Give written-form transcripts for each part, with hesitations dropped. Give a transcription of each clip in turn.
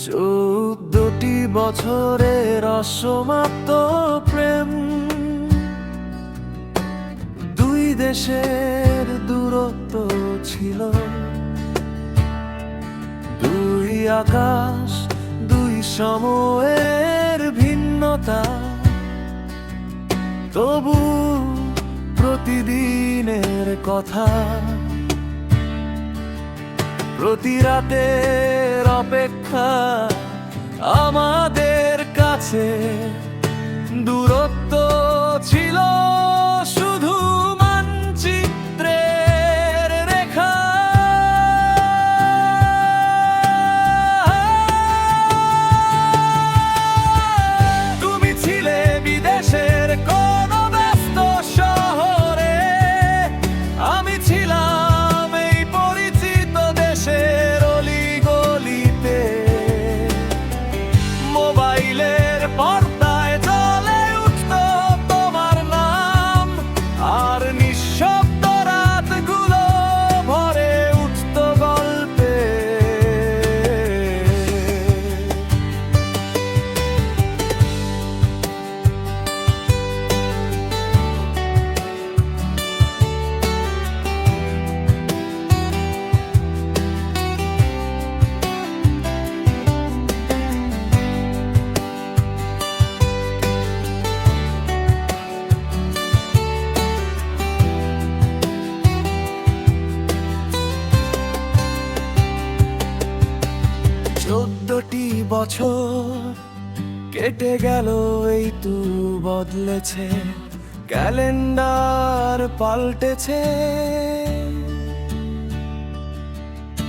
14টি বছরের অসমাপ্ত প্রেম, দুই দেশের দূরত্ব ছিল, দুই আকাশ, দুই সময়ের ভিন্নতা। তবু প্রতিদিনের কথা, প্রতি রাতের অপেক্ষা আমাদের কাছে দূরত্ব ছিল শুধু মানচিত্রের রেখা। তুমি ছিলে বিদেশের কোনো ব্যস্ত শহরে, আমি ছিলাম এই পরিচিত দেশের অলিগলিতে। মোবাইলের পর্দায় জ্বলে উঠত তোমার নাম, আর নিঃশব্দ রাতগুলো ভরে উঠত গল্পে। 14টি বছর কেটে গেল, এই তো বদলেছে, ক্যালেন্ডার পাল্টেছে,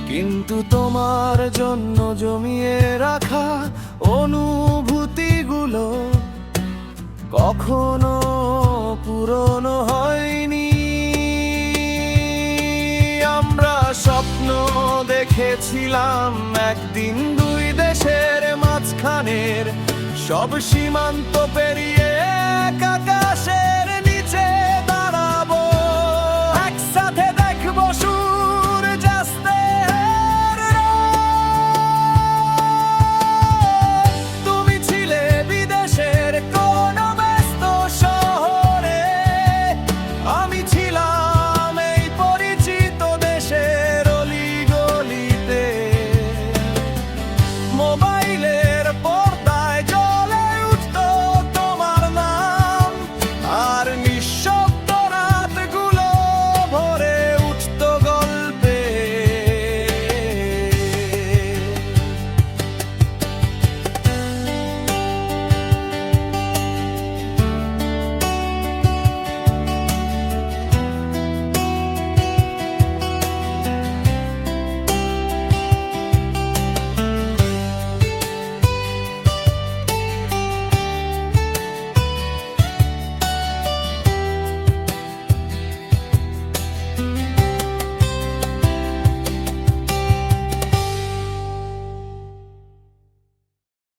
কিন্তু তোমার জন্য জমিয়ে রাখা অনুভূতিগুলো কখনো পুরনো হয়নি। আমরা স্বপ্ন দেখেছিলাম একদিন দুই দেশের মাঝখানের সব সীমান্ত পেরিয়ে এক আকাশে